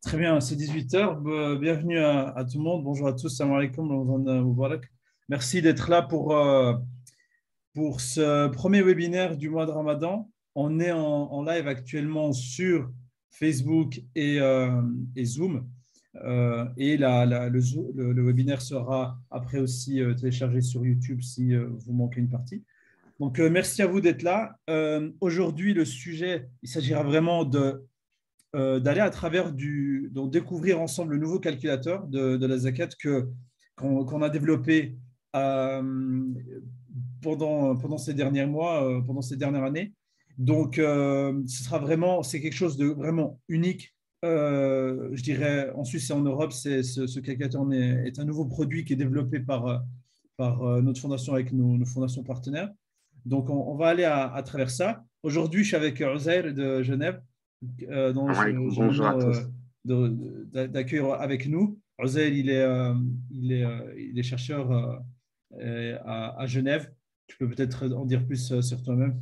Très bien, c'est 18h. Bienvenue à tout le monde. Bonjour à tous. Salam alaikum. Ramadan Mubarak. Merci d'être là pour ce premier webinaire du mois de Ramadan. On est en live actuellement sur Facebook et Zoom. Le webinaire sera après aussi téléchargé sur YouTube si vous manquez une partie. Donc, merci à vous d'être là. Aujourd'hui, le sujet, il s'agira vraiment d'aller à travers donc découvrir ensemble le nouveau calculateur de la Zakat qu'on a développé euh, pendant ces derniers mois, pendant ces dernières années. Donc, c'est quelque chose de vraiment unique. Je dirais en Suisse et en Europe, ce calculateur est un nouveau produit qui est développé par notre fondation avec nos fondations partenaires. Donc, on va aller à travers ça. Aujourd'hui, je suis avec Uzair de Genève dont Salam alaikum, j'ai bonjour à l'honneur tous. d'accueillir avec nous. Ozel, il est chercheur à Genève. Tu peux peut-être en dire plus sur toi-même.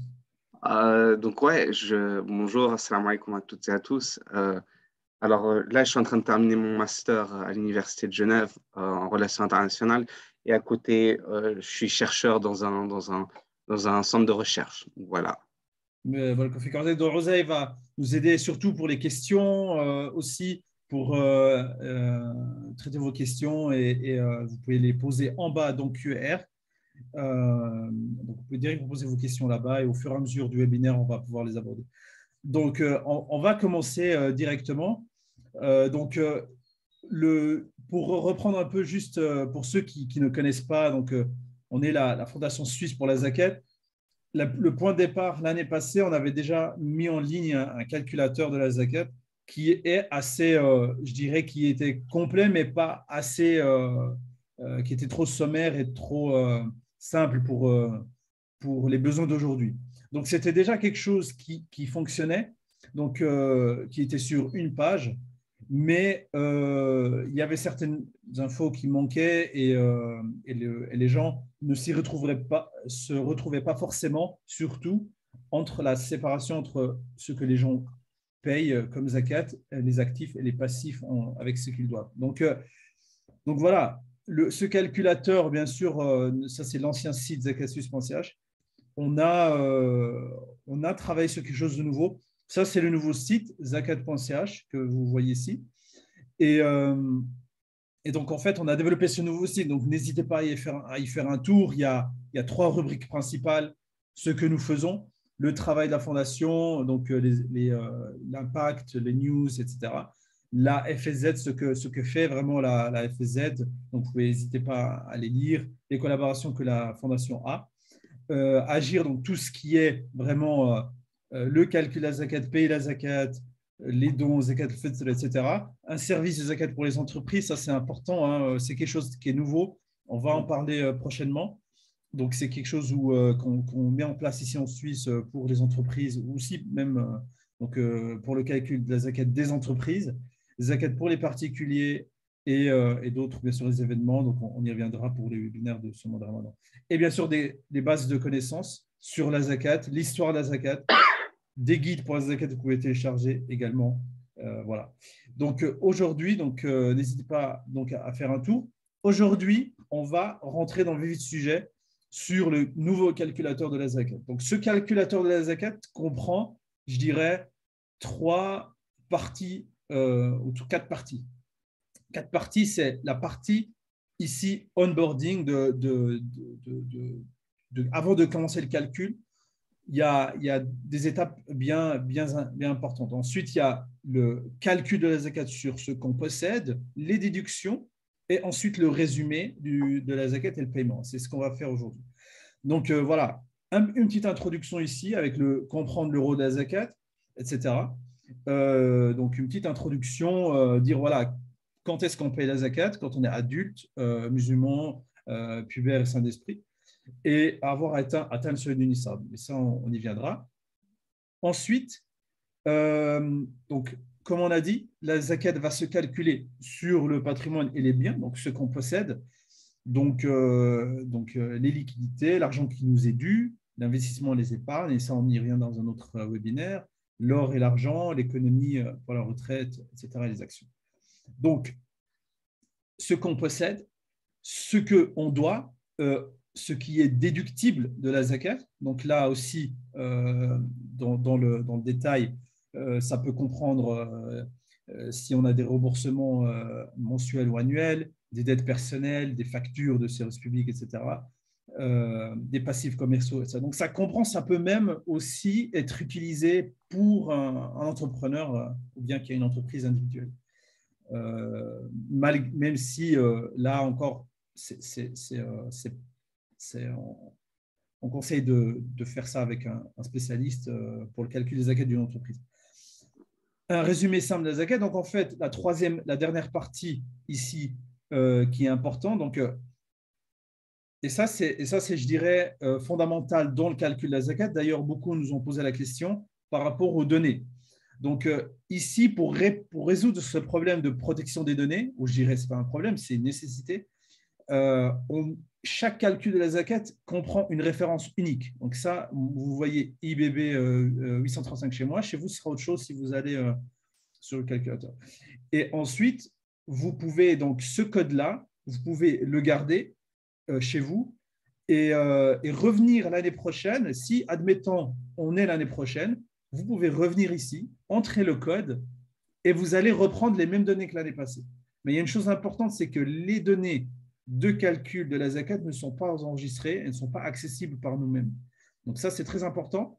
Bonjour, assalamu alaikum à toutes et à tous. Là, je suis en train de terminer mon master à l'Université de Genève en relations internationales et à côté, je suis chercheur dans un centre de recherche. Voilà. Mais voilà, Kofi Korzai. Donc, Ozel va nous aider surtout pour les questions, aussi pour traiter vos questions et vous pouvez les poser en bas dans QR. Donc, vous pouvez directement poser vos questions là-bas et au fur et à mesure du webinaire, on va pouvoir les aborder. Donc, on va commencer directement. Donc, pour reprendre un peu juste pour ceux qui ne connaissent pas, donc, on est la Fondation suisse pour la Zakat. Le point de départ, l'année passée, on avait déjà mis en ligne un calculateur de la Zakat qui est assez, je dirais, qui était complet, mais pas assez, qui était trop sommaire et trop simple pour les besoins d'aujourd'hui. Donc, c'était déjà quelque chose qui fonctionnait, donc qui était sur une page, mais il y avait certaines infos qui manquaient et les gens ne se retrouvaient pas forcément, surtout entre la séparation entre ce que les gens payent comme zakat, les actifs et les passifs avec ce qu'ils doivent. Donc voilà, ce calculateur, bien sûr, ça c'est l'ancien site zakatsus.ch. On a travaillé sur quelque chose de nouveau. Ça, c'est le nouveau site zakat.ch que vous voyez ici. Et, euh, et donc, en fait, on a développé ce nouveau site. Donc, n'hésitez pas à y faire un tour. Il y a trois rubriques principales. Ce que nous faisons, le travail de la fondation, donc l'impact, les news, etc. La FSZ, ce que fait vraiment la FSZ. Donc, vous n'hésitez pas à les lire. Les collaborations que la fondation a. Agir, donc tout ce qui est vraiment le calcul de la zakat, payer la zakat, les dons, zakat al-fitr, etc. Un service de zakat pour les entreprises, ça c'est important, hein, c'est quelque chose qui est nouveau. On va en parler prochainement. Donc c'est quelque chose qu'on met en place ici en Suisse pour les entreprises, ou aussi même pour le calcul de la zakat des entreprises, zakat pour les particuliers et d'autres, bien sûr, les événements. Donc on y reviendra pour les webinaires de ce mois de Ramadan. Et bien sûr, des bases de connaissances sur la zakat, l'histoire de la zakat, des guides pour la zakat que vous pouvez télécharger également. Voilà. Donc aujourd'hui, n'hésitez pas donc, à faire un tour. Aujourd'hui, on va rentrer dans le vif du sujet sur le nouveau calculateur de la zakat. Donc ce calculateur de la zakat comprend, je dirais, trois parties, ou quatre parties. Quatre parties, c'est la partie ici onboarding avant de commencer le calcul. Il y a des étapes bien importantes. Ensuite, il y a le calcul de la zakat sur ce qu'on possède, les déductions et ensuite le résumé de la zakat et le paiement. C'est ce qu'on va faire aujourd'hui. Donc voilà, une petite introduction ici avec comprendre l'euro de la zakat, etc. Donc une petite introduction, dire voilà, quand est-ce qu'on paye la zakat, quand on est adulte, musulman, pubère et saint d'esprit et avoir atteint le seuil du Nissab. Mais ça, on y viendra. Ensuite, donc, comme on a dit, la zakat va se calculer sur le patrimoine et les biens, donc ce qu'on possède, les liquidités, l'argent qui nous est dû, l'investissement, les épargnes, et ça, on y revient dans un autre webinaire, l'or et l'argent, l'économie pour la retraite, etc., et les actions. Donc, ce qu'on possède, ce qu'on doit, ce qui est déductible de la zakat. Donc là aussi, dans le détail, ça peut comprendre si on a des remboursements mensuels ou annuels, des dettes personnelles, des factures de services publics, etc., des passifs commerciaux, etc. Donc ça comprend, ça peut même aussi être utilisé pour un entrepreneur ou bien qui a une entreprise individuelle. Même si là encore, on conseille de faire ça avec un spécialiste pour le calcul des zakat d'une entreprise. Un résumé simple de la zakat. Donc en fait, la dernière partie ici qui est importante. Donc, et ça, c'est, je dirais, fondamental dans le calcul de la zakat. D'ailleurs, beaucoup nous ont posé la question par rapport aux données. Donc, ici, pour résoudre ce problème de protection des données, ou je dirais ce n'est pas un problème, c'est une nécessité, chaque calcul de la zakat comprend une référence unique. Donc, ça, vous voyez IBB 835 chez moi. Chez vous, ce sera autre chose si vous allez sur le calculateur. Et ensuite, vous pouvez, donc, ce code-là, vous pouvez le garder chez vous et revenir l'année prochaine. Si, admettons, on est l'année prochaine, vous pouvez revenir ici, entrer le code et vous allez reprendre les mêmes données que l'année passée. Mais il y a une chose importante, c'est que les données de calcul de la zakat ne sont pas enregistrées, elles ne sont pas accessibles par nous-mêmes. Donc ça, c'est très important.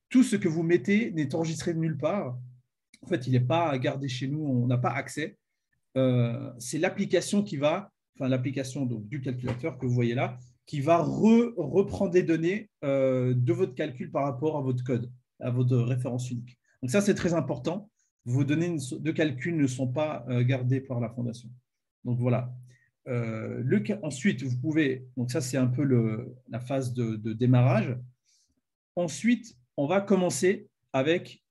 Tout ce que vous mettez n'est enregistré de nulle part. En fait, il n'est pas gardé chez nous, on n'a pas accès. C'est l'application qui va, enfin l'application du calculateur que vous voyez là, qui va reprendre des données de votre calcul par rapport à votre code, à votre référence unique. Donc ça, c'est très important. Vos données de calcul ne sont pas gardées par la fondation. Donc voilà. Ensuite, vous pouvez, donc ça c'est un peu la phase de démarrage. Ensuite, on va commencer avec,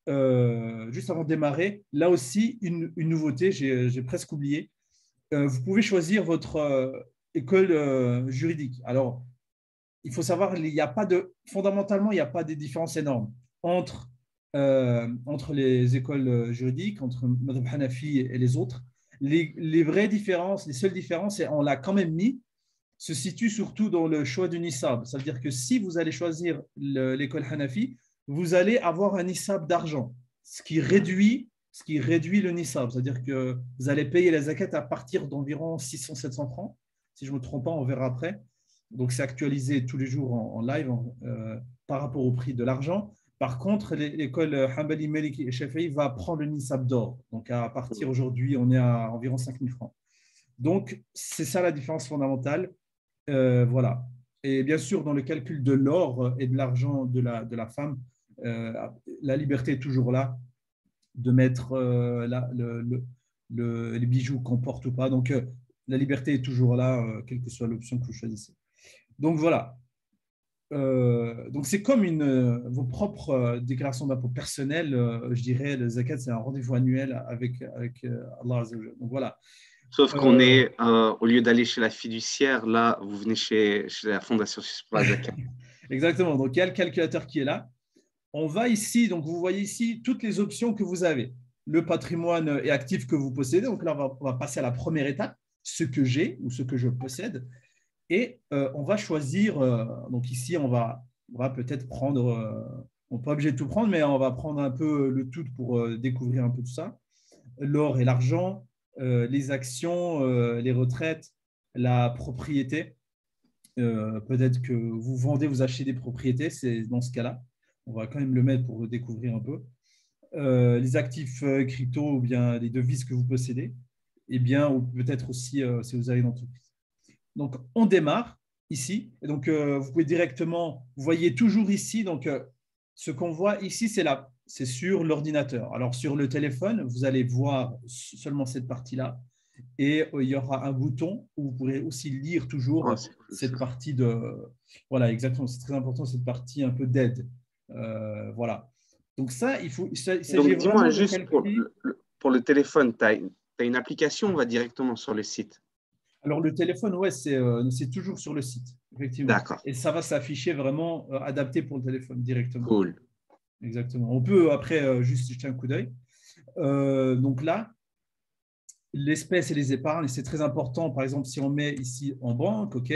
juste avant de démarrer, là aussi une nouveauté, j'ai presque oublié. Vous pouvez choisir votre école juridique. Alors, il faut savoir, fondamentalement, il n'y a pas de différence énorme entre les écoles juridiques, entre Madhab Hanafi et les autres. Les vraies différences, les seules différences, et on l'a quand même mis, se situent surtout dans le choix du nisab. Ça veut dire que si vous allez choisir l'école Hanafi, vous allez avoir un nisab d'argent, ce qui réduit le nisab. C'est-à-dire que vous allez payer la zakat à partir d'environ 600-700 francs. Si je ne me trompe pas, on verra après. Donc, c'est actualisé tous les jours en live par rapport au prix de l'argent. Par contre, l'école Hanbali, Maliki et Shafi'i va prendre le nisab d'or. Donc, à partir aujourd'hui, on est à environ 5 000 francs. Donc, c'est ça la différence fondamentale. Voilà. Et bien sûr, dans le calcul de l'or et de l'argent de la femme, la liberté est toujours là de mettre les bijoux qu'on porte ou pas. Donc, la liberté est toujours là, quelle que soit l'option que vous choisissez. Donc, voilà. Donc, c'est comme vos propres déclarations d'impôt personnelles. Je dirais, le zakat, c'est un rendez-vous annuel avec Allah Azza wa Jalla. Donc, voilà. Sauf qu'on est, au lieu d'aller chez la fiduciaire, là, vous venez chez la Fondation Suisse pour la zakat. Exactement. Donc, il y a le calculateur qui est là. On va ici, donc vous voyez ici toutes les options que vous avez. Le patrimoine et actif que vous possédez. Donc là, on va passer à la première étape, ce que j'ai ou ce que je possède. Et on va choisir, donc ici, on va peut-être prendre, on n'est pas obligé de tout prendre, mais on va prendre un peu le tout pour découvrir un peu tout ça. L'or et l'argent, les actions, les retraites, la propriété. Peut-être que vous vendez, vous achetez des propriétés, c'est dans ce cas-là. On va quand même le mettre pour découvrir un peu. Les actifs crypto ou bien les devises que vous possédez, et bien, ou peut-être aussi si vous avez une entreprise. Donc, on démarre ici. Et donc, vous pouvez directement, vous voyez toujours ici, donc ce qu'on voit ici, c'est sur l'ordinateur. Alors, sur le téléphone, vous allez voir seulement cette partie-là. Et il y aura un bouton où vous pourrez aussi lire toujours cette partie de… Voilà, exactement, c'est très important, cette partie un peu d'aide. Voilà. Donc ça, il s'agit dis-moi vraiment de juste, calculer… pour le téléphone, tu as une application, on va directement sur le site. Alors, le téléphone, ouais, c'est toujours sur le site, effectivement. D'accord. Et ça va s'afficher vraiment adapté pour le téléphone directement. Cool. exactement. On peut après juste jeter un coup d'œil. Donc là, l'espèce et les épargnes, c'est très important. Par exemple, si on met ici en banque, OK,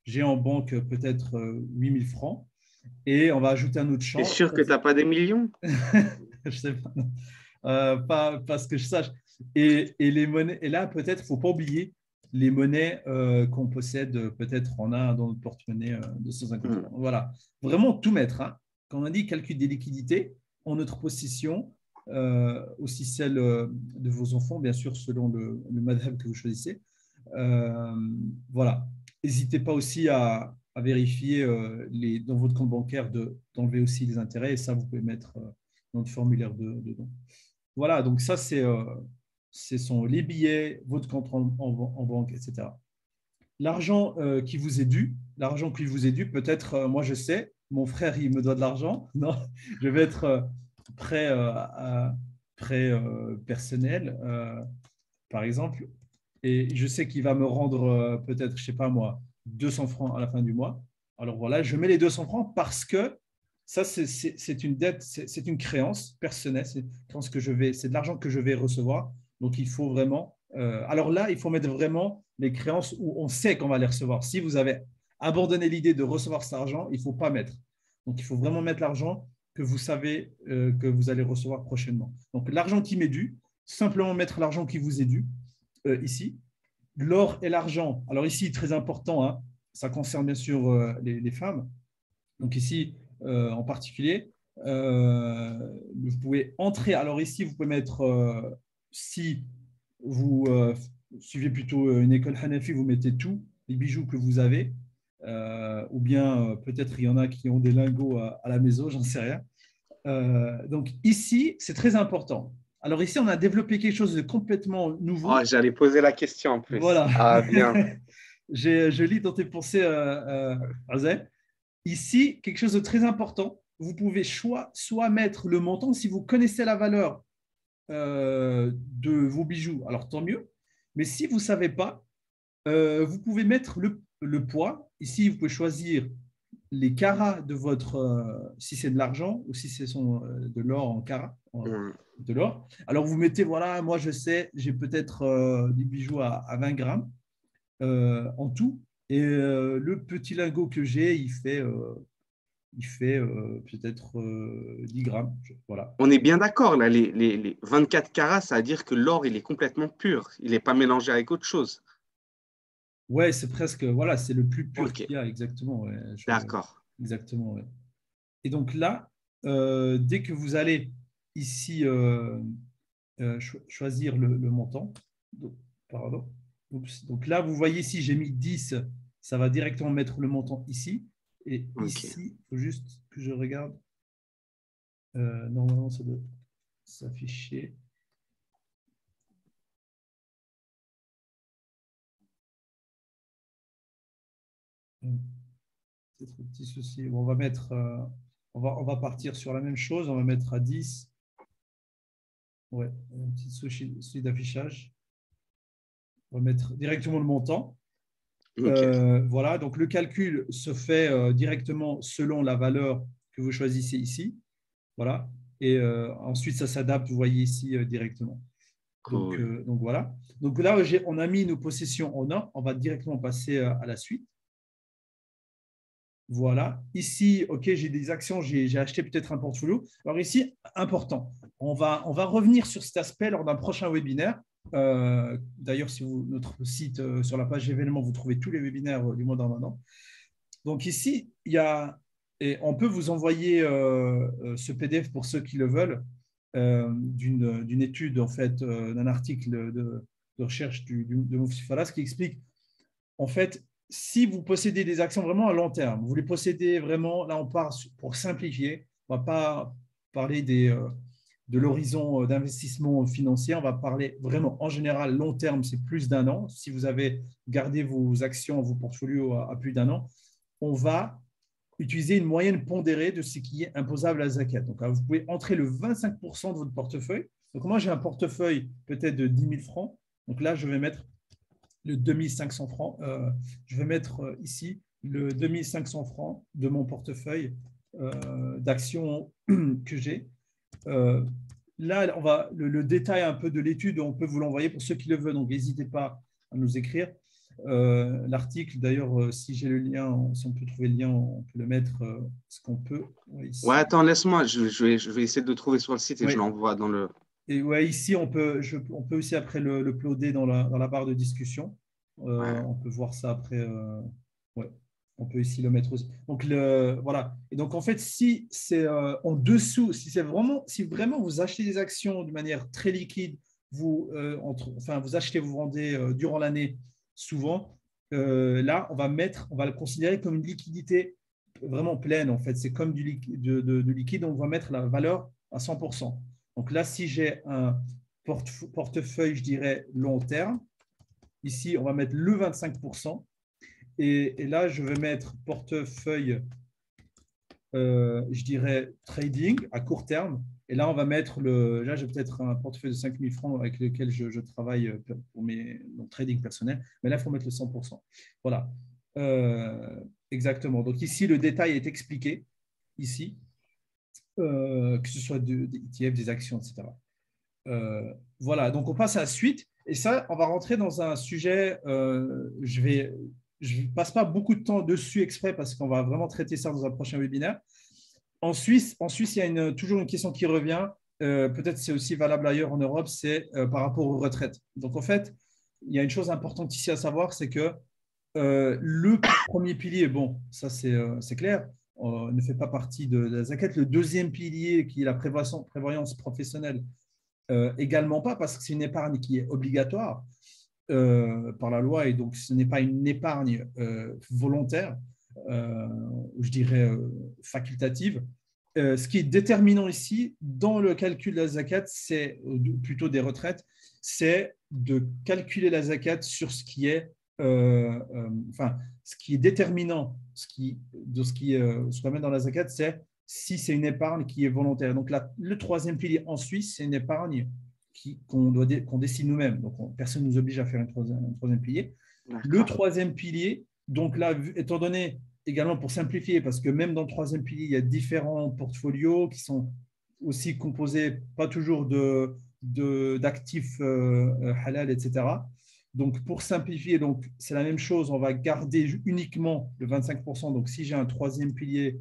j'ai en banque peut-être 8 000 francs et on va ajouter un autre T'es champ. sûr que tu n'as pas des millions? Je sais pas, pas ce que je sache. Et les monnaies, et là, peut-être, il ne faut pas oublier les monnaies qu'on possède, peut-être on a dans notre porte-monnaie de 150 euros. Voilà, vraiment tout mettre. Hein. Quand on dit calcul des liquidités en notre possession, aussi celle de vos enfants, bien sûr, selon le madhab que vous choisissez. Euh, voilà. N'hésitez pas aussi à vérifier dans votre compte bancaire d'enlever aussi les intérêts. Et ça, vous pouvez mettre dans le formulaire dedans. Voilà, donc ça, ce sont les billets, votre compte en banque, etc. L'argent qui vous est dû, peut-être, moi je sais, mon frère, il me doit de l'argent. Non, je vais être prêt, prêt personnel, par exemple, et je sais qu'il va me rendre peut-être, je ne sais pas moi, 200 francs à la fin du mois. Alors voilà, je mets les 200 francs parce que ça, c'est une dette, c'est une créance personnelle, c'est de l'argent que je vais recevoir. Donc, il faut vraiment. Alors là, il faut mettre vraiment les créances où on sait qu'on va les recevoir. Si vous avez abandonné l'idée de recevoir cet argent, il ne faut pas mettre. Donc, il faut vraiment mettre l'argent que vous savez que vous allez recevoir prochainement. Donc, l'argent qui m'est dû, simplement mettre l'argent qui vous est dû ici. L'or et l'argent. Alors ici, très important, hein, ça concerne bien sûr les femmes. Donc ici, en particulier, vous pouvez entrer. Alors ici, vous pouvez mettre, si vous suivez plutôt une école Hanafi, vous mettez tous les bijoux que vous avez, ou bien peut-être il y en a qui ont des lingots à la maison, j'en sais rien. Donc ici, c'est très important. Alors ici, on a développé quelque chose de complètement Oh, nouveau. j'allais poser la question en plus. Voilà. Ah, bien. Je lis dans tes pensées, Azel. Ici, quelque chose de très important. Vous pouvez soit mettre le montant, si vous connaissez la valeur de vos bijoux, alors tant mieux. Mais si vous ne savez pas, vous pouvez mettre le poids. Ici, vous pouvez choisir les carats de votre, si c'est de l'argent ou si c'est de l'or en carats, de l'or. Alors, vous mettez, voilà, moi je sais, j'ai peut-être des bijoux à 20 grammes en tout. Et le petit lingot que j'ai, il fait peut-être 10 grammes. Voilà. On est bien d'accord, là, les 24 carats, ça veut dire que l'or, il est complètement pur. Il n'est pas mélangé avec autre chose. Ouais, c'est presque, voilà, c'est le plus pur Ok, qu'il y a, exactement. Ouais, d'accord. exactement, ouais. Et donc là, dès que vous allez ici choisir le montant, donc, pardon. Oups. Donc là, vous voyez ici, j'ai mis 10, ça va directement mettre le montant ici. Et Ok. ici, il faut juste que je regarde. Normalement, ça doit s'afficher. C'est un petit souci. Bon, on va mettre, on va partir sur la même chose. On va mettre à 10. Ouais, un petit souci d'affichage. On va mettre directement le montant. Ok. Voilà, donc le calcul se fait directement selon la valeur que vous choisissez ici. Voilà. Et ensuite, ça s'adapte, vous voyez ici directement. Cool. Donc voilà. Donc là, on a mis nos possessions en ordre. On va directement passer à la suite. Voilà. Ici, OK, j'ai des actions, j'ai acheté peut-être un portfolio. Alors ici, important, on va revenir sur cet aspect lors d'un prochain webinaire. D'ailleurs, si notre site, sur la page événements, vous trouvez tous les webinaires du mois d'Ramadan. Donc ici, et on peut vous envoyer ce PDF pour ceux qui le veulent, d'une étude, en fait, d'un article de recherche de Moufti Falas qui explique, en fait, si vous possédez des actions vraiment à long terme, vous les possédez vraiment, là on part pour simplifier, on ne va pas parler de l'horizon d'investissement financier, on va parler vraiment en général long terme, c'est plus d'un an. Si vous avez gardé vos actions, vos portfolios à plus d'un an, on va utiliser une moyenne pondérée de ce qui est imposable à zakat. Donc, vous pouvez entrer le 25% de votre portefeuille. Donc, moi, j'ai un portefeuille peut-être de 10 000 francs. Donc là, je vais mettre le 2500 francs. Je vais mettre ici le 2500 francs de mon portefeuille d'actions que j'ai. Là, on va, le détail un peu de l'étude, on peut vous l'envoyer pour ceux qui le veulent, donc n'hésitez pas à nous écrire. L'article, d'ailleurs, si j'ai le lien, si on peut trouver le lien, on peut le mettre, ce qu'on peut. Ouais, Ici. attends, laisse-moi, je vais essayer de le trouver sur le site et je Oui. l'envoie dans le… Et ouais, ici, on peut aussi après le uploader dans la barre de discussion. Ouais. On peut voir ça après. Ouais. On peut ici le mettre aussi. Donc, voilà. Et donc, en fait, si c'est en dessous, si vraiment vous achetez des actions de manière très liquide, enfin, vous achetez, vous vendez durant l'année souvent, là, on va le considérer comme une liquidité vraiment pleine. En fait, c'est comme de liquide, on va mettre la valeur à 100%. Donc là, si j'ai un portefeuille, je dirais, long terme, ici, on va mettre le 25%. Et là, je vais mettre portefeuille, je dirais, trading à court terme. Et là, on va mettre là, j'ai peut-être un portefeuille de 5 000 francs avec lequel je travaille pour mon trading personnel. Mais là, il faut mettre le 100%. Voilà. Exactement. Donc ici, le détail est expliqué. Ici, que ce soit des ETF, des actions, etc. Voilà, donc on passe à la suite. Et ça, on va rentrer dans un sujet, je ne passe pas beaucoup de temps dessus exprès parce qu'on va vraiment traiter ça dans un prochain webinaire. En Suisse, il y a toujours une question qui revient, peut-être c'est aussi valable ailleurs en Europe, c'est par rapport aux retraites. Donc en fait, il y a une chose importante ici à savoir, c'est que le premier pilier, bon, ça c'est clair, ne fait pas partie de la zakat. Le deuxième pilier, qui est la prévoyance professionnelle, également pas, parce que c'est une épargne qui est obligatoire par la loi et donc ce n'est pas une épargne volontaire, ou je dirais facultative. Ce qui est déterminant ici dans le calcul de la zakat, c'est plutôt des retraites, c'est de calculer la zakat sur ce qui est, enfin, ce qui est déterminant, ce qu'on met dans la zakat, c'est si c'est une épargne qui est volontaire. Donc, le troisième pilier en Suisse, c'est une épargne qu'on décide nous-mêmes. Donc, personne ne nous oblige à faire un troisième pilier. Le troisième pilier, donc là, étant donné également pour simplifier, parce que même dans le troisième pilier, il y a différents portfolios qui sont aussi composés pas toujours d'actifs halal, etc. Donc, pour simplifier, c'est la même chose, on va garder uniquement le 25%. Donc, si j'ai un troisième pilier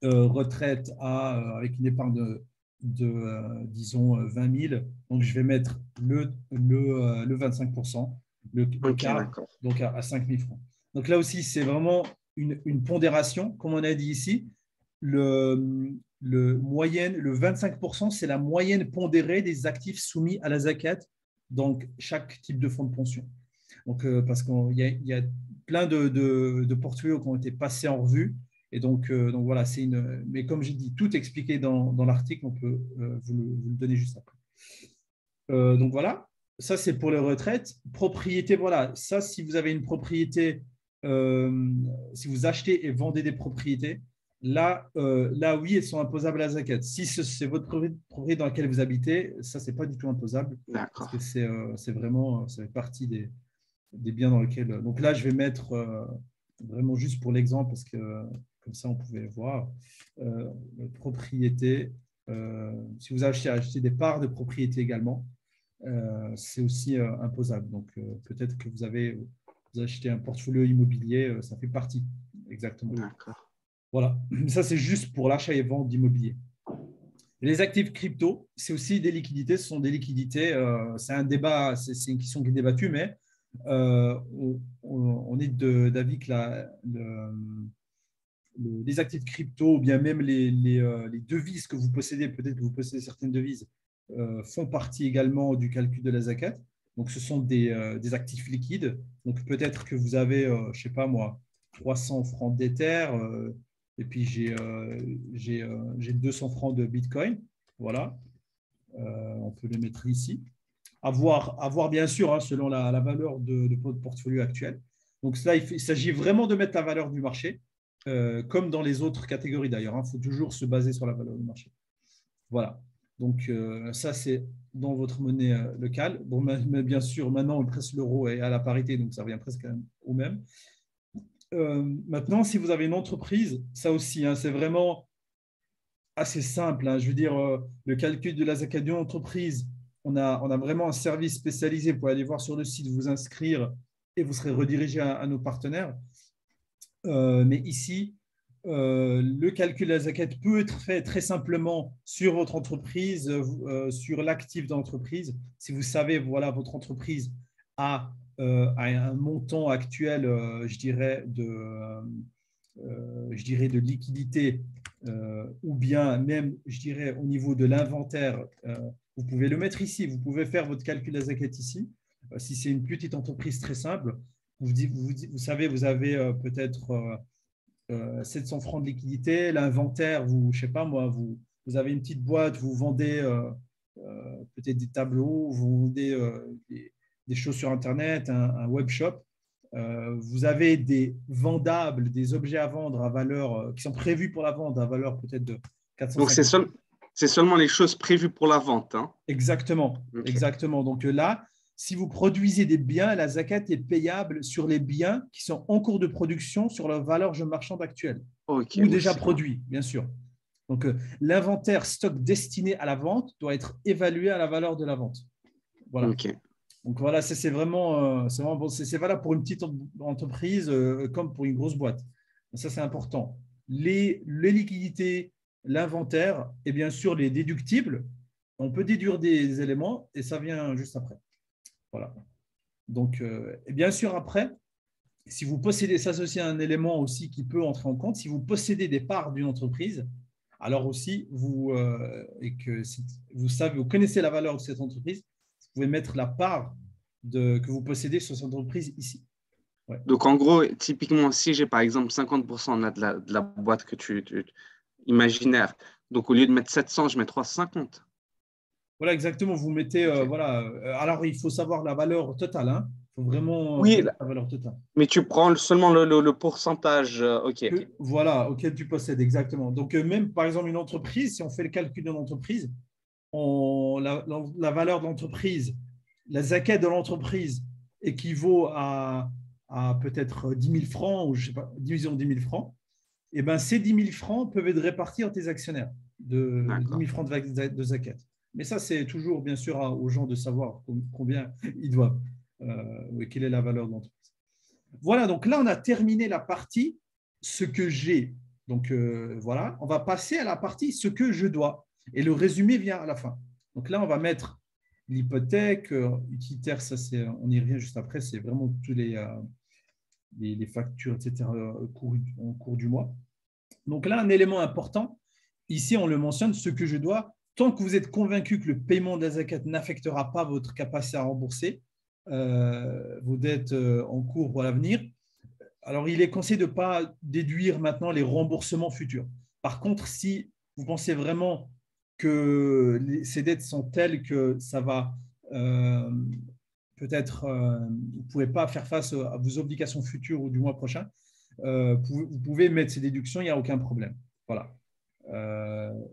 retraite avec une épargne disons, 20 000, donc je vais mettre le 25%, le quart, donc à 5 000 francs. Donc là aussi, c'est vraiment une pondération, comme on a dit ici. Le 25%, c'est la moyenne pondérée des actifs soumis à la zakat, donc chaque type de fonds de pension. Donc, parce qu'il y a plein de portfolios qui ont été passés en revue. Et donc voilà, mais comme j'ai dit, tout expliqué dans l'article, on peut vous le donner juste après. Donc voilà, ça c'est pour les retraites. Propriété, voilà, ça si vous avez une propriété, si vous achetez et vendez des propriétés, là oui, elles sont imposables à la zakat. Si c'est votre propriété dans laquelle vous habitez, ça c'est pas du tout imposable. Parce que c'est vraiment, ça fait partie des biens dans lesquels. Donc là, je vais mettre vraiment juste pour l'exemple, parce que comme ça, on pouvait voir propriété. Si vous achetez des parts de propriété également, c'est aussi imposable. Donc, peut-être que vous achetez un portfolio immobilier, ça fait partie. Exactement. D'accord. Voilà. Ça, c'est juste pour l'achat et vente d'immobilier. Les actifs crypto, c'est aussi des liquidités. Ce sont des liquidités. C'est un débat, c'est une question qui est débattue, mais on est d'avis que les actifs crypto ou bien même les devises que vous possédez, peut-être que vous possédez certaines devises, font partie également du calcul de la zakat. Donc, ce sont des actifs liquides. Donc, peut-être que vous avez, je ne sais pas moi, 300 francs d'Ether et puis j'ai 200 francs de Bitcoin. Voilà. On peut les mettre ici. À voir bien sûr, hein, selon la valeur de votre portfolio actuel. Donc, cela, il s'agit vraiment de mettre la valeur du marché, comme dans les autres catégories d'ailleurs. Il faut toujours se baser sur la valeur du marché. Voilà. Donc, ça, c'est dans votre monnaie locale. Bon, mais bien sûr, maintenant, presque l'euro est à la parité, donc ça revient presque au même. Maintenant, si vous avez une entreprise, ça aussi, hein, c'est vraiment assez simple, hein. Je veux dire, le calcul de la zakat d'une entreprise, on a vraiment un service spécialisé pour aller voir sur le site, vous inscrire et vous serez redirigé à nos partenaires. Mais ici, le calcul de la zakat peut être fait très simplement sur votre entreprise, sur l'actif d'entreprise. Si vous savez, voilà, votre entreprise a un montant actuel, je dirais de liquidité, ou bien même, je dirais, au niveau de l'inventaire, vous pouvez le mettre ici. Vous pouvez faire votre calcul de la zakat ici. Si c'est une petite entreprise très simple, vous savez, vous avez peut-être 700 francs de liquidité, l'inventaire, je sais pas moi, vous avez une petite boîte, vous vendez peut-être des tableaux, vous vendez des choses sur Internet, un web shop. Vous avez des vendables, des objets à vendre à valeur, qui sont prévus pour la vente à valeur peut-être de Donc, 450. c'est seulement les choses prévues pour la vente, hein. Exactement, Ok. exactement. Donc là, si vous produisez des biens, la zakat est payable sur les biens qui sont en cours de production sur leur valeur marchande actuelle Ok, ou déjà aussi. produits, bien sûr. Donc, l'inventaire stock destiné à la vente doit être évalué à la valeur de la vente. Voilà. Ok. Donc, voilà, c'est vraiment bon. C'est valable pour une petite entreprise comme pour une grosse boîte. Donc, ça, c'est important. Les liquidités, l'inventaire et bien sûr les déductibles, on peut déduire des éléments et ça vient juste après. Voilà. Donc, et bien sûr, après, si vous possédez, ça c'est aussi un élément aussi qui peut entrer en compte, si vous possédez des parts d'une entreprise, alors aussi, et que vous savez, vous connaissez la valeur de cette entreprise, vous pouvez mettre la part que vous possédez sur cette entreprise ici. Ouais. Donc, en gros, typiquement, si j'ai par exemple 50% de la boîte que imaginaire, donc au lieu de mettre 700, je mets 350. Voilà, exactement. Vous mettez, Ok. voilà. Alors, il faut savoir la valeur totale. Hein. Il faut vraiment Oui, connaître la valeur totale. mais tu prends seulement le pourcentage. Ok. Voilà, auquel tu possèdes, exactement. Donc, même par exemple, une entreprise, si on fait le calcul d'une entreprise, la valeur de l'entreprise, la zakat de l'entreprise équivaut à peut-être 10 000 francs, ou je sais pas, disons 10 000 francs, et ben ces 10 000 francs peuvent être répartis entre tes actionnaires de 10 D'accord. 000 francs de zakat. Mais ça, c'est toujours, bien sûr, aux gens de savoir combien ils doivent, et quelle est la valeur de l'entreprise. Voilà, donc là, on a terminé la partie ce que j'ai. Donc voilà, on va passer à la partie ce que je dois. Et le résumé vient à la fin. Donc là, on va mettre l'hypothèque, utilitaire, ça c'est, on y revient juste après, c'est vraiment tous les factures, etc., en cours du mois. Donc là, un élément important, ici on le mentionne, ce que je dois, tant que vous êtes convaincu que le paiement de la zakat n'affectera pas votre capacité à rembourser vos dettes en cours ou à l'avenir, alors il est conseillé de ne pas déduire maintenant les remboursements futurs. Par contre, si vous pensez vraiment que ces dettes sont telles que ça va peut-être, vous ne pouvez pas faire face à vos obligations futures ou du mois prochain, vous pouvez mettre ces déductions, il n'y a aucun problème. Voilà.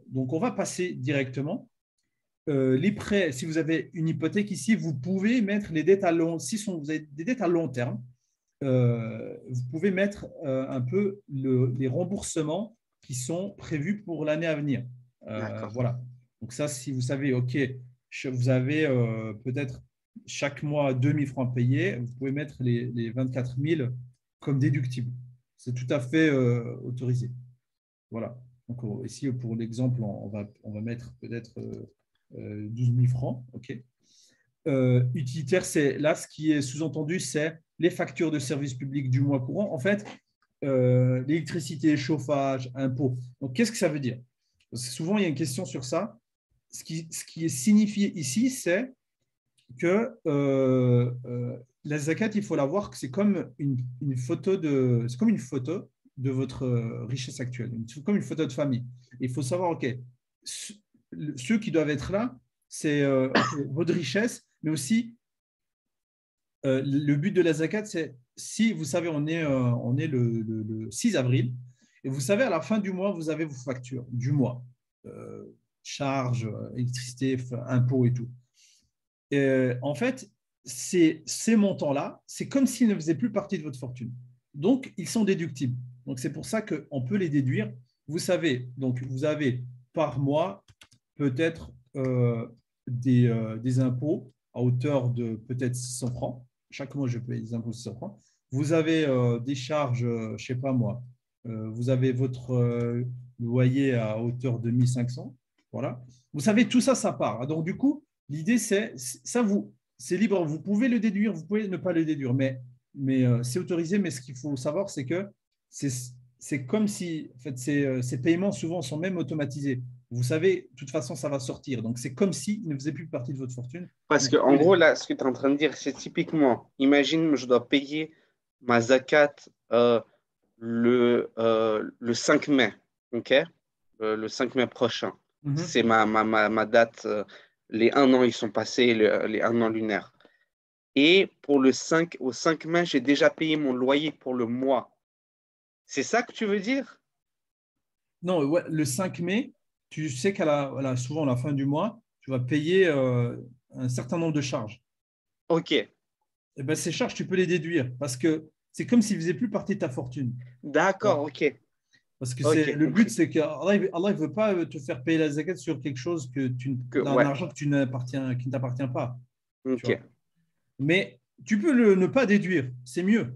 Donc, on va passer directement. Les prêts, si vous avez une hypothèque ici, vous pouvez mettre les dettes à long, vous avez des dettes à long terme, vous pouvez mettre un peu les remboursements qui sont prévus pour l'année à venir. D'accord. Voilà. Donc ça, si vous savez, OK, vous avez peut-être chaque mois 2 000 francs payés, vous pouvez mettre les 24 000 comme déductible. C'est tout à fait autorisé. Voilà. Donc ici, pour l'exemple, on va mettre peut-être 12 000 francs. OK. Utilitaire, c'est là, ce qui est sous-entendu, c'est les factures de services publics du mois courant. En fait, l'électricité, chauffage, impôts. Donc, qu'est-ce que ça veut dire? Parce que souvent, il y a une question sur ça. Ce qui est signifié ici, c'est que la zakat, il faut la voir que c'est comme une photo c'est comme une photo de votre richesse actuelle, comme une photo de famille. Il faut savoir, OK, ceux qui doivent être là, c'est votre richesse, mais aussi le but de la zakat, c'est si vous savez, on est le 6 avril, et vous savez, à la fin du mois, vous avez vos factures du mois, charges, électricité, impôts et tout. En fait, ces montants-là, c'est comme s'ils ne faisaient plus partie de votre fortune. Donc, ils sont déductibles. Donc, c'est pour ça qu'on peut les déduire. Vous savez, donc vous avez par mois peut-être des impôts à hauteur de peut-être 600 francs. Chaque mois, je paye des impôts de 600 francs. Vous avez des charges, je ne sais pas moi, vous avez votre loyer à hauteur de 1500. Voilà. Vous savez, tout ça, ça part. Donc, du coup, l'idée, c'est libre. Vous pouvez le déduire, vous pouvez ne pas le déduire, mais c'est autorisé. Mais ce qu'il faut savoir, c'est que c'est comme si en fait, ces paiements souvent sont même automatisés. Vous savez, de toute façon, ça va sortir. Donc, c'est comme s'ils ne faisaient plus partie de votre fortune. Parce que, en gros, là, ce que tu es en train de dire, c'est typiquement, imagine, je dois payer ma zakat le 5 mai, OK? Le 5 mai prochain. Mhm. C'est ma date. Les 1 an, ils sont passés, les 1 an lunaires. Et pour au 5 mai, j'ai déjà payé mon loyer pour le mois. C'est ça que tu veux dire? Non, ouais, le 5 mai, tu sais souvent à la fin du mois, tu vas payer un certain nombre de charges. OK, Et ben, ces charges, tu peux les déduire parce que c'est comme s'ils ne faisaient plus partie de ta fortune. d'accord, OK, Parce que OK, le but, compris. c'est qu'Allah, Allah ne veut pas te faire payer la zakat sur quelque chose d'un Ouais, argent qui ne t'appartient pas. Tu vois. OK. Mais tu peux ne pas déduire, c'est mieux.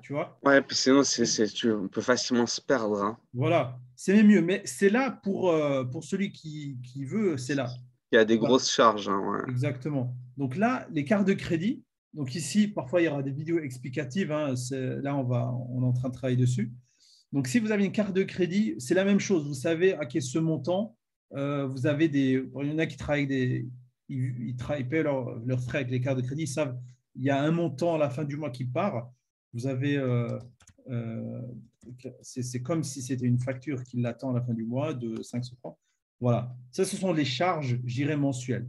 Tu vois. Ouais, puis sinon, on peut facilement se perdre, hein. Voilà, c'est mieux. Mais c'est là pour celui qui veut, c'est là. Il y a des Voilà. grosses charges, hein, ouais. Exactement. Donc là, les cartes de crédit. Donc ici, parfois, il y aura des vidéos explicatives. Hein. Là, on est en train de travailler dessus. Donc, si vous avez une carte de crédit, c'est la même chose. Vous savez à quel ce montant, vous avez il y en a qui travaillent ils paient leurs frais avec les cartes de crédit. Ils savent, il y a un montant à la fin du mois qui part. Vous avez, euh, c'est comme si c'était une facture qui l'attend à la fin du mois de 500 francs. Voilà. Ça, ce sont les charges, je dirais, mensuelles.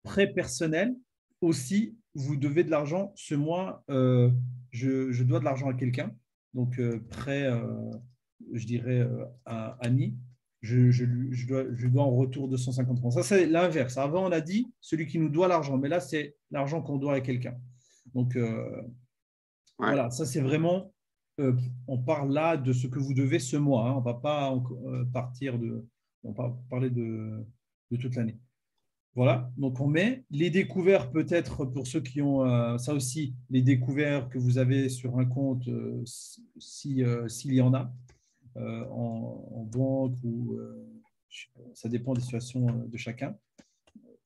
Prêt personnel, aussi, vous devez de l'argent. Ce mois, je dois de l'argent à quelqu'un. Donc, prêt, je dirais, à Annie, je dois en retour 250 francs. Ça, c'est l'inverse. Avant, on a dit celui qui nous doit l'argent, mais là, c'est l'argent qu'on doit à quelqu'un. Donc, Ouais. voilà, ça, c'est vraiment, on parle là de ce que vous devez ce mois. Hein. On ne va pas on va parler de toute l'année. Voilà, donc on met les découverts peut-être pour ceux qui ont ça aussi, les découverts que vous avez sur un compte, s'il y en a, en banque ou ça dépend des situations de chacun.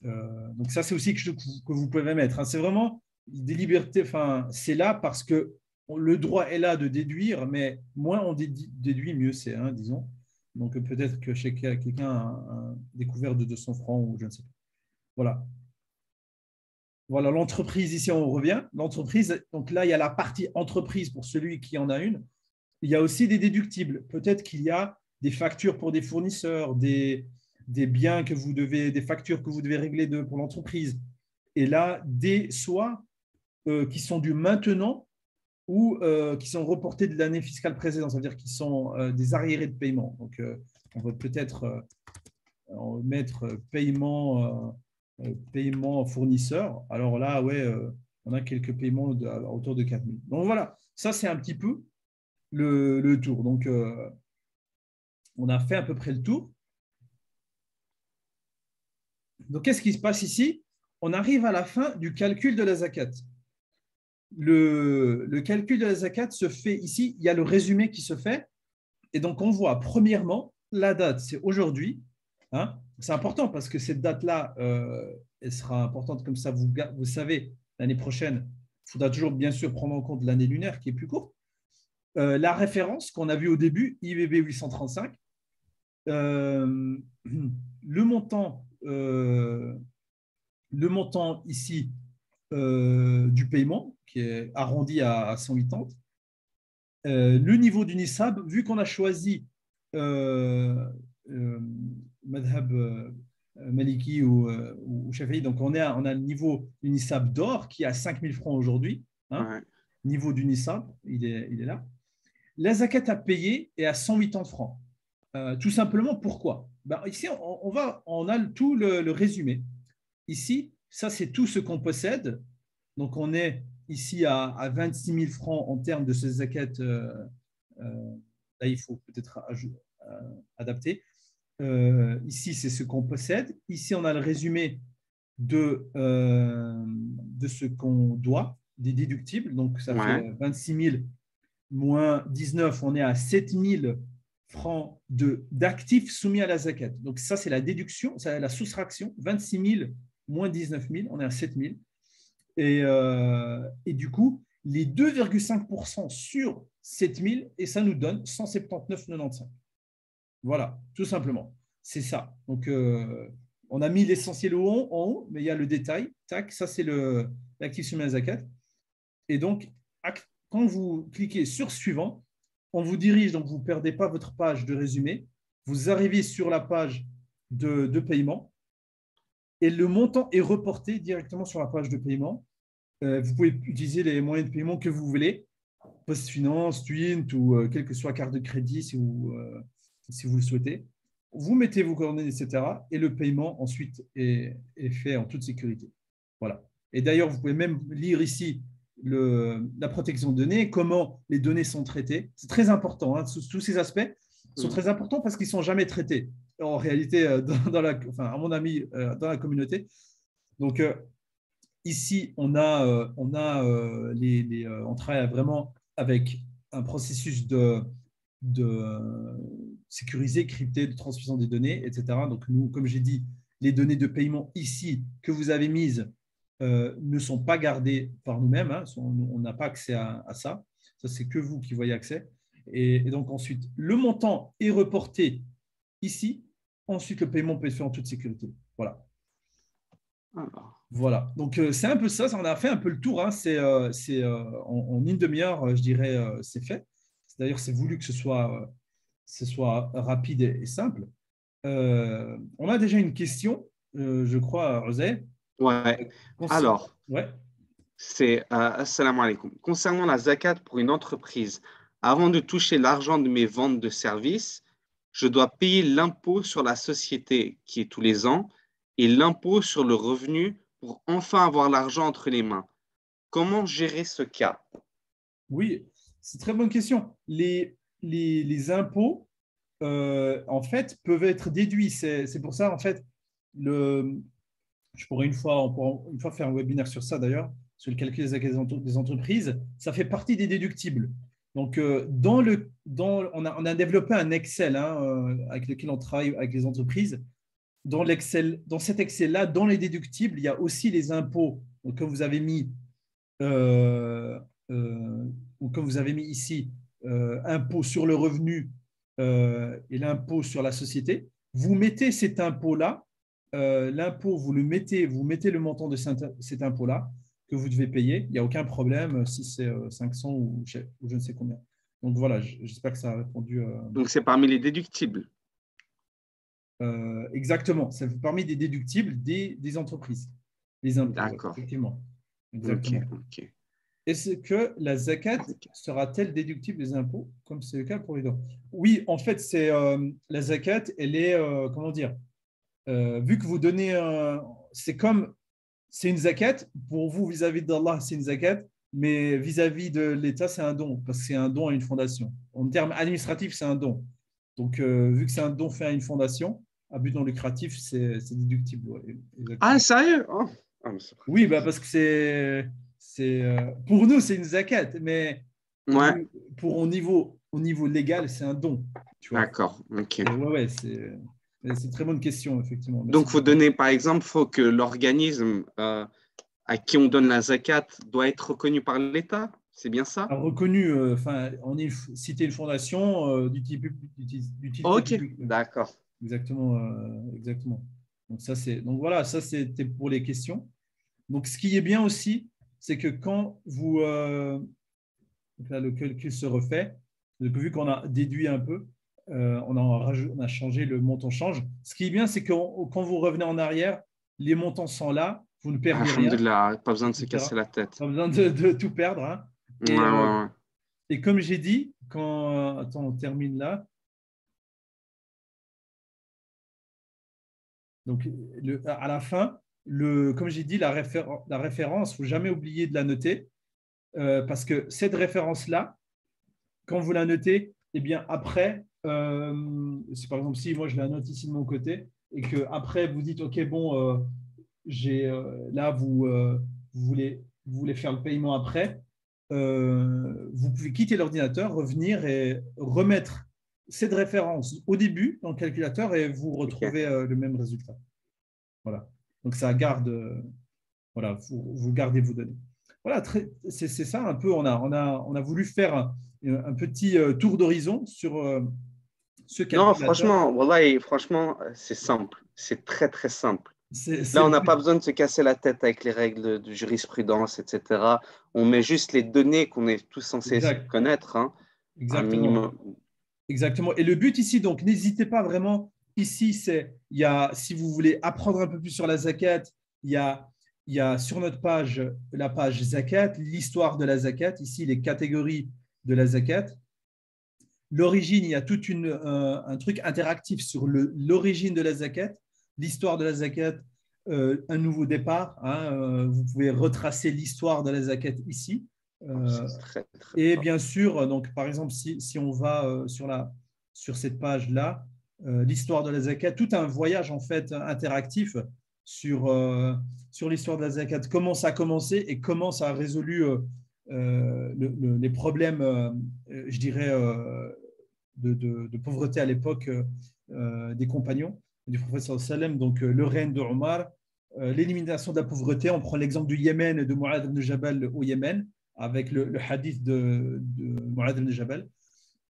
Donc ça, c'est aussi que vous pouvez mettre. Hein. C'est vraiment des libertés, enfin, c'est là parce que le droit est là de déduire, mais moins on déduit, mieux c'est, hein, disons. Donc peut-être que chez quelqu'un a un découvert de 200 francs ou je ne sais pas. Voilà. Voilà, l'entreprise, ici, on revient. L'entreprise, donc là, il y a la partie entreprise pour celui qui en a une. Il y a aussi des déductibles. Peut-être qu'il y a des factures pour des fournisseurs, des biens que vous devez, des factures que vous devez régler pour l'entreprise. Et là, des soit qui sont dus maintenant ou qui sont reportés de l'année fiscale précédente, c'est-à-dire qui sont des arriérés de paiement. Donc, on va peut-être mettre paiement fournisseur. Alors là, ouais, on a quelques paiements à hauteur de 4 000. Donc voilà, ça c'est un petit peu le tour. Donc, on a fait à peu près le tour. Donc, qu'est-ce qui se passe ici? On arrive à la fin du calcul de la zakat. Le calcul de la zakat se fait ici, il y a le résumé qui se fait. Et donc, on voit premièrement, la date, c'est aujourd'hui. Hein. C'est important parce que cette date-là, elle sera importante comme ça. Vous savez, l'année prochaine, il faudra toujours bien sûr prendre en compte l'année lunaire qui est plus courte. La référence qu'on a vue au début, IBB 835. Le montant ici du paiement, qui est arrondi à 180. Le niveau du Nissab, vu qu'on a choisi Madhab Maliki ou Shafi'i, donc on a le niveau du Nissab d'or qui est à 5 000 francs aujourd'hui. Hein. Ouais. Niveau du Nissab, il est là. La zakat à payer est à 180 francs. Tout simplement, pourquoi? Ici, on a tout le résumé. Ici, ça, c'est tout ce qu'on possède. Donc, on est ici à 26 000 francs en termes de ce zakat. Là, il faut peut-être adapter. Ici, c'est ce qu'on possède. Ici, on a le résumé de ce qu'on doit, des déductibles. Donc, ça Ouais. fait 26 000 moins 19, on est à 7 000 francs d'actifs soumis à la zakat. Donc, ça, c'est la déduction, c'est la soustraction. 26 000 moins 19 000, on est à 7 000. Et du coup, les 2,5% sur 7 000, et ça nous donne 179,95. Voilà, tout simplement. C'est ça. Donc, on a mis l'essentiel en haut, mais il y a le détail. Tac, ça, c'est l'actif soumis à la zakat. Et donc, quand vous cliquez sur suivant, on vous dirige, donc vous ne perdez pas votre page de résumé. Vous arrivez sur la page de paiement et le montant est reporté directement sur la page de paiement. Vous pouvez utiliser les moyens de paiement que vous voulez, PostFinance, Twint ou quelle que soit carte de crédit si vous le souhaitez. Vous mettez vos coordonnées, etc. Et le paiement ensuite est fait en toute sécurité. Voilà. Et d'ailleurs, vous pouvez même lire ici la protection de données, comment les données sont traitées. C'est très important. Hein. Tous ces aspects sont très importants parce qu'ils ne sont jamais traités en réalité, à mon avis, dans la communauté. Donc, ici, on travaille vraiment avec un processus de sécurisé, crypté, de transmission des données, etc. Donc, nous, comme j'ai dit, les données de paiement ici que vous avez mises ne sont pas gardées par nous-mêmes. Hein, on n'a pas accès à ça. Ça, c'est que vous qui voyez accès. Et donc, ensuite, le montant est reporté ici. Ensuite, le paiement peut être fait en toute sécurité. Voilà. Alors. Voilà, donc c'est un peu ça, on a fait un peu le tour, hein. En une demi-heure, je dirais, c'est fait. D'ailleurs, c'est voulu que ce soit rapide et simple. On a déjà une question, je crois, Rosé. Ouais. Alors, Ouais. c'est Assalamu alaikum. Concernant la zakat pour une entreprise, avant de toucher l'argent de mes ventes de services, je dois payer l'impôt sur la société qui est tous les ans et l'impôt sur le revenu pour enfin avoir l'argent entre les mains. Comment gérer ce cas? Oui, c'est une très bonne question. Les impôts, en fait, peuvent être déduits. C'est pour ça, en fait, je pourrais on pourra une fois faire un webinaire sur ça d'ailleurs, sur le calcul des entreprises. Ça fait partie des déductibles. Donc, on a développé un Excel hein, avec lequel on travaille avec les entreprises. Dans cet Excel-là, dans les déductibles, il y a aussi les impôts. Donc, comme vous avez mis, euh, euh, ou comme vous avez mis ici, impôt sur le revenu et l'impôt sur la société, vous mettez cet impôt-là, l'impôt, vous mettez le montant de cet impôt-là que vous devez payer. Il n'y a aucun problème si c'est 500 ou je ne sais combien. Donc voilà, j'espère que ça a répondu. Donc, c'est parmi les déductibles. Exactement, ça fait parmi des déductibles des entreprises, les impôts, ouais, D'accord. effectivement. Ok, Exactement. ok. Est-ce que la zakat sera-t-elle déductible des impôts, comme c'est le cas pour les dons? Oui, en fait, la zakat, elle est, comment dire, vu que vous donnez, c'est une zakat, pour vous vis-à-vis d'Allah, c'est une zakat, mais vis-à-vis de l'État, c'est un don, parce que c'est un don à une fondation. En termes administratifs, c'est un don. Donc, vu que c'est un don fait à une fondation, à but non lucratif, c'est déductible. Ouais, Ah, exactement. sérieux? Oh. Ah, mais c'est Oui, pratique. bah parce que pour nous, c'est une zakat, mais Ouais, au niveau légal, c'est un don, tu vois. d'accord. Ok. Ouais, ouais, c'est une très bonne question, effectivement. Merci Donc, faut beaucoup. donner, par exemple, faut que l'organisme à qui on donne la zakat doit être reconnu par l'État. C'est bien ça? Reconnu, enfin, citer une fondation d'utilité Ok, publique. d'accord. Exactement, exactement. Donc voilà, ça c'était pour les questions. Donc, ce qui est bien aussi, c'est que quand donc là, le calcul se refait, donc, vu qu'on a déduit un peu, on a changé le montant change. Ce qui est bien, c'est que quand vous revenez en arrière, les montants sont là, vous ne perdez rien, Alhamdulillah, pas besoin de se casser etc. la tête. Pas besoin de tout perdre. Hein. Ouais, ouais, ouais. Et comme j'ai dit, attends, on termine là. Donc, à la fin, comme j'ai dit, la référence, il ne faut jamais oublier de la noter. parce que cette référence-là, quand vous la notez, eh bien après, c'est par exemple si moi je la note ici de mon côté et que après vous dites ok bon, là vous voulez faire le paiement après, vous pouvez quitter l'ordinateur, revenir et remettre cette référence au début dans le calculateur et vous Ok. retrouvez le même résultat. Voilà. Donc ça garde, voilà, vous gardez vos données. Voilà, c'est ça un peu. On a voulu faire un petit tour d'horizon sur ce Non, calculateur. franchement, wallahi, franchement, c'est simple. C'est très, très simple. C'est Là, on le n'a pas but. besoin de se casser la tête avec les règles de jurisprudence, etc. On met juste les données qu'on est tous censés Exact, connaître, hein, un exactement. minimum. Exactement. Et le but ici, donc, n'hésitez pas vraiment. Ici, si vous voulez apprendre un peu plus sur la zakat, il y a, il y a sur notre page, la page zakat, l'histoire de la zakat, ici, les catégories de la zakat. L'origine, il y a tout un truc interactif sur l'origine de la zakat, l'histoire de la zakat, un nouveau départ. Hein, vous pouvez retracer l'histoire de la zakat ici. C'est Euh, très, très et fort. bien sûr, donc, par exemple, si on va sur cette page-là, l'histoire de la zakat, tout un voyage en fait interactif sur, sur l'histoire de la zakat, comment ça a commencé et comment ça a résolu les problèmes, je dirais, de pauvreté à l'époque des compagnons du prophète sallam, donc le règne de Omar, l'élimination de la pauvreté. On prend l'exemple du Yémen, de Mu'adh ibn Jabal au Yémen, avec le hadith de Mu'adh ibn Jabal,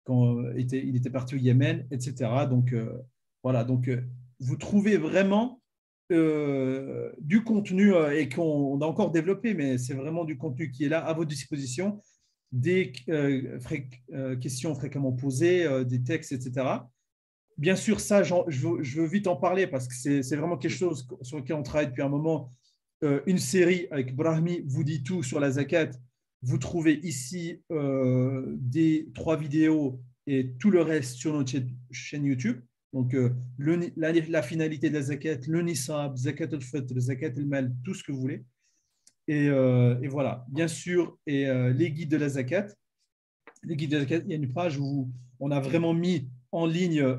quand il était parti au Yémen, etc. Donc, voilà, donc vous trouvez vraiment du contenu et qu'on a encore développé, mais c'est vraiment du contenu qui est là à votre disposition, des questions fréquemment posées, des textes, etc. Bien sûr, ça, je veux vite en parler parce que c'est vraiment quelque chose sur lequel on travaille depuis un moment. Une série avec Brahmi vous dit tout sur la zakat. Vous trouvez ici des 3 vidéos et tout le reste sur notre chaîne YouTube. Donc, la finalité de la zakat, le nisab, zakat al-fitr, zakat al-mal, tout ce que vous voulez. Et voilà, bien sûr, et les guides de la zakat. Les guides de la zakat, il y a une page où on a vraiment mis en ligne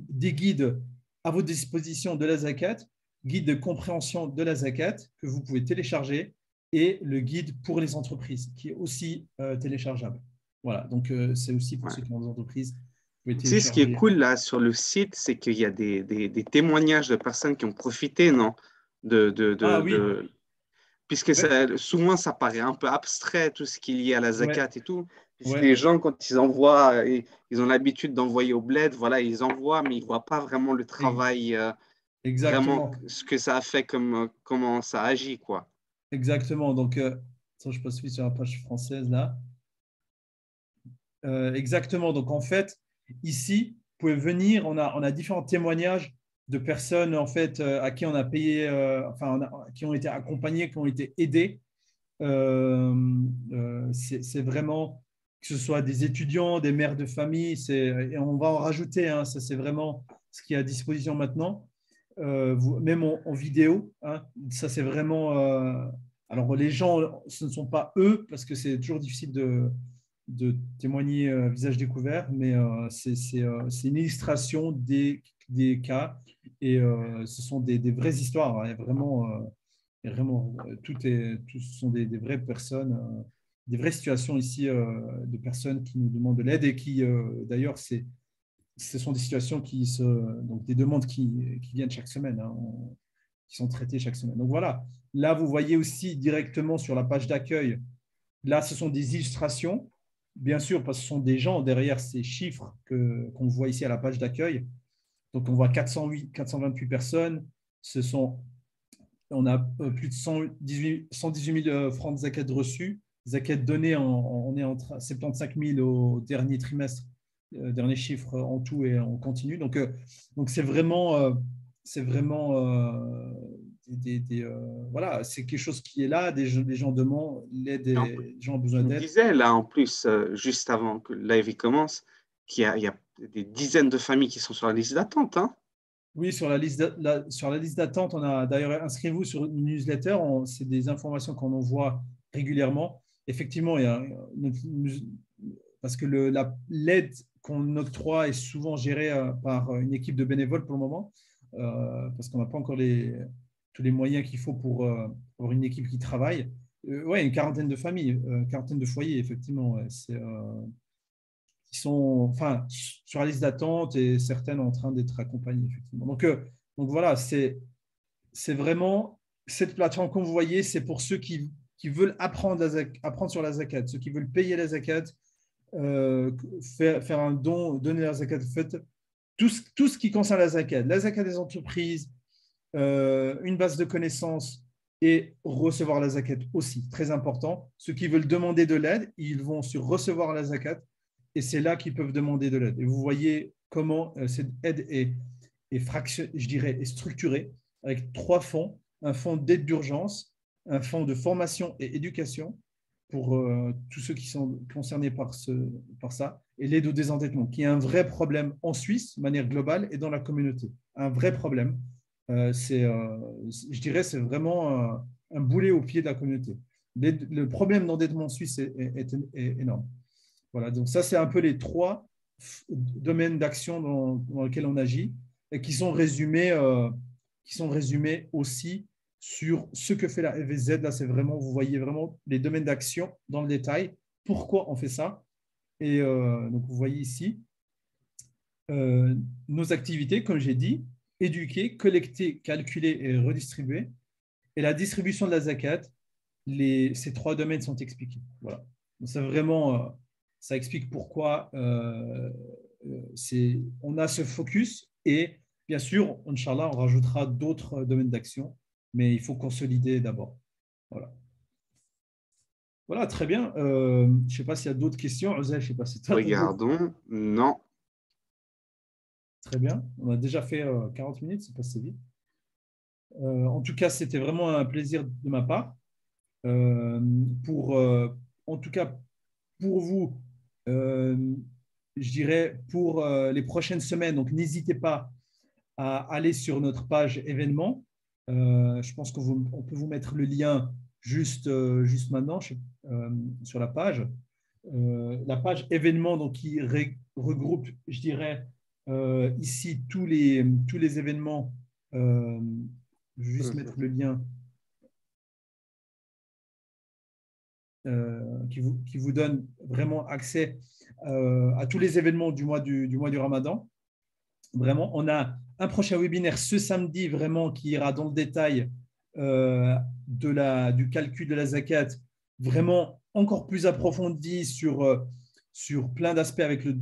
des guides à votre disposition de la zakat, guide de compréhension de la zakat que vous pouvez télécharger et le guide pour les entreprises qui est aussi téléchargeable. Voilà, donc c'est aussi pour Ouais. ceux qui ont des entreprises, vous pouvez Tu sais, ce qui est télécharger. cool là sur le site, c'est qu'il y a des témoignages de personnes qui ont profité, non? Ah oui, Puisque ouais, souvent, ça paraît un peu abstrait, tout ce qui est lié à la ouais, zakat et tout. Puisque ouais, les gens, quand ils envoient, ils ont l'habitude d'envoyer au bled, voilà, ils envoient, mais ils ne voient pas vraiment le travail, vraiment exactement, ce que ça a fait, comment ça agit, quoi. exactement. Donc, attends, je passe vite sur la page française là. Exactement. Donc, en fait, ici, vous pouvez venir, on a différents témoignages de personnes en fait, à qui on a payé, enfin, qui ont été accompagnés, qui ont été aidés. Euh, c'est vraiment, que ce soit des étudiants, des mères de famille, et on va en rajouter, hein, ça c'est vraiment ce qui est à disposition maintenant, même en vidéo, hein, ça c'est vraiment. Alors, les gens, ce ne sont pas eux, parce que c'est toujours difficile de témoigner visage découvert, mais c'est une illustration des cas et ce sont des vraies histoires. Hein. Il y a vraiment tout, ce sont des vraies personnes, des vraies situations ici de personnes qui nous demandent de l'aide et qui, d'ailleurs, ce sont des situations donc des demandes qui viennent chaque semaine, hein, qui sont traitées chaque semaine. Donc voilà, là, vous voyez aussi directement sur la page d'accueil. Là, ce sont des illustrations, bien sûr, parce que ce sont des gens derrière ces chiffres qu'on voit ici à la page d'accueil. Donc, on voit 428 personnes. On a plus de 118 000 francs de zakat reçus. Zakat donnés, on est entre 75 000 au dernier trimestre, dernier chiffre en tout et on continue. Donc c'est vraiment voilà, c'est quelque chose qui est là, des gens demandent l'aide, Et des gens ont besoin tu me d'aide. disais, là, en plus, juste avant que la vie commence, qu'il y a des dizaines de familles qui sont sur la liste d'attente, hein. Oui, sur la liste d'attente, on a d'ailleurs inscrivez-vous sur une newsletter. C'est des informations qu'on envoie régulièrement. effectivement, parce que l'aide qu'on octroie est souvent gérée par une équipe de bénévoles pour le moment, parce qu'on n'a pas encore tous les moyens qu'il faut pour avoir une équipe qui travaille. Ouais, une quarantaine de familles, une quarantaine de foyers, effectivement. Ouais, qui sont enfin, sur la liste d'attente et certaines en train d'être accompagnées, effectivement. Donc voilà, c'est vraiment cette plateforme qu'on vous voyez, c'est pour ceux qui veulent apprendre sur la zakat, ceux qui veulent payer la zakat, faire un don, donner la zakat. Faites tout ce qui concerne la zakat des entreprises, une base de connaissances et recevoir la zakat aussi, très important. Ceux qui veulent demander de l'aide, ils vont sur recevoir la zakat et c'est là qu'ils peuvent demander de l'aide. Et vous voyez comment cette aide je dirais, est structurée avec 3 fonds, un fonds d'aide d'urgence, un fonds de formation et éducation pour tous ceux qui sont concernés par ça, et l'aide au désendettement, qui est un vrai problème en Suisse, de manière globale, et dans la communauté. Un vrai problème. Je dirais, c'est vraiment un boulet au pied de la communauté. Le problème d'endettement en Suisse est énorme. Voilà, donc ça, c'est un peu les 3 domaines d'action dans lesquels on agit et qui sont résumés aussi sur ce que fait la FVZ. Là, c'est vraiment, vous voyez vraiment les domaines d'action dans le détail, pourquoi on fait ça. Et donc, vous voyez ici nos activités, comme j'ai dit, éduquer, collecter, calculer et redistribuer. Et la distribution de la zakat, ces 3 domaines sont expliqués. Voilà. Donc, c'est vraiment, ça explique pourquoi on a ce focus. Et bien sûr, Inch'Allah, on rajoutera d'autres domaines d'action, mais il faut consolider d'abord. Voilà. Voilà, très bien. Je ne sais pas s'il y a d'autres questions. Ozel, je ne sais pas si tu as Regardons. Non. Très bien. On a déjà fait 40 minutes, c'est passé vite. En tout cas, c'était vraiment un plaisir de ma part. En tout cas, pour vous, je dirais pour les prochaines semaines, donc n'hésitez pas à aller sur notre page événements. Je pense qu'on peut vous mettre le lien juste maintenant sur la page. La page événements donc, qui regroupe, je dirais, ici tous les événements. Je vais juste mettre le lien qui vous donne vraiment accès à tous les événements du mois du Ramadan. Vraiment, on a un prochain webinaire ce samedi vraiment qui ira dans le détail du calcul de la zakat, vraiment encore plus approfondi sur plein d'aspects avec le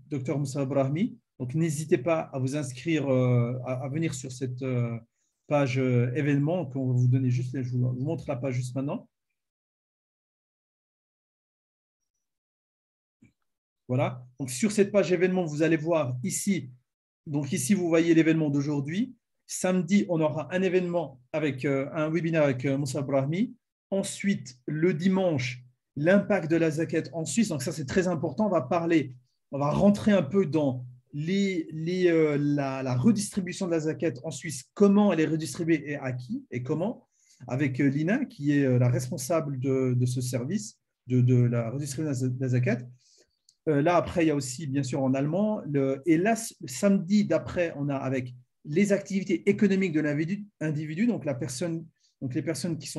docteur Moussa Brahmi. Donc, n'hésitez pas à vous inscrire, à venir sur cette page événement qu'on va vous donner juste. Je vous montre la page juste maintenant. Voilà. Donc, sur cette page événement, vous allez voir ici. Donc, ici, vous voyez l'événement d'aujourd'hui. Samedi, on aura un événement avec un webinaire avec Moussa Brahmi. Ensuite, le dimanche, l'impact de la zakat en Suisse. Donc, ça, c'est très important. On va rentrer un peu dans la redistribution de la zakat en Suisse, comment elle est redistribuée et à qui et comment, avec Lina, qui est la responsable de ce service de la redistribution de la zakat. Là, après, il y a aussi, bien sûr, en allemand. Et là, samedi d'après, on a avec les activités économiques de l'individu, donc les personnes qui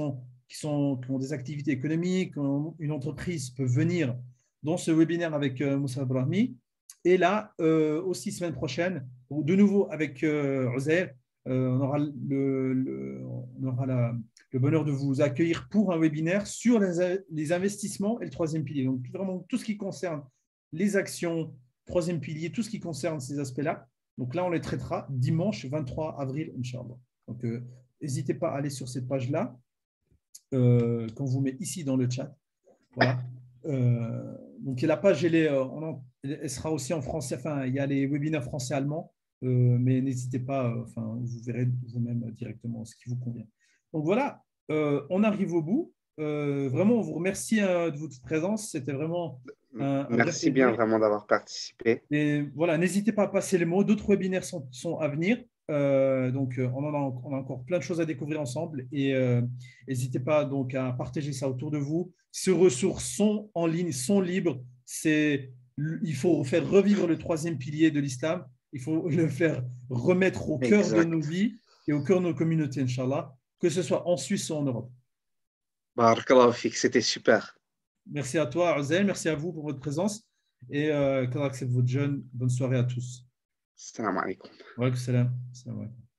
ont des activités économiques, une entreprise peut venir dans ce webinaire avec Moussa Brahmi. Et là, aussi, semaine prochaine, de nouveau avec Ozer, on aura le bonheur de vous accueillir pour un webinaire sur les investissements et le 3e pilier. Donc, vraiment, tout ce qui concerne les actions, 3e pilier, tout ce qui concerne ces aspects-là. Donc là, on les traitera dimanche 23 avril, Inch'Allah. Donc, n'hésitez pas à aller sur cette page-là, qu'on vous met ici dans le chat. Voilà. Donc, la page, elle sera aussi en français. Enfin, il y a les webinaires français-allemand, mais n'hésitez pas, vous verrez vous-même directement ce qui vous convient. Donc, voilà, on arrive au bout. Vraiment, on vous remercie de votre présence. C'était vraiment Merci bien vraiment d'avoir participé. Et voilà, n'hésitez pas à passer les mots. D'autres webinaires sont à venir. On a encore plein de choses à découvrir ensemble et n'hésitez pas donc à partager ça autour de vous. Ces ressources sont en ligne, sont libres. Il faut faire revivre le troisième pilier de l'islam. Il faut le faire remettre au cœur de nos Exact. vies et au cœur de nos communautés, Inch'Allah, que ce soit en Suisse ou en Europe. Barakallahu fik, c'était super. Merci à toi, Azel. Merci à vous pour votre présence et qu'Allah accepte votre jeûne. Bonne soirée à tous. Salam alaikum. Wa alaikum salam. Salam alaikum.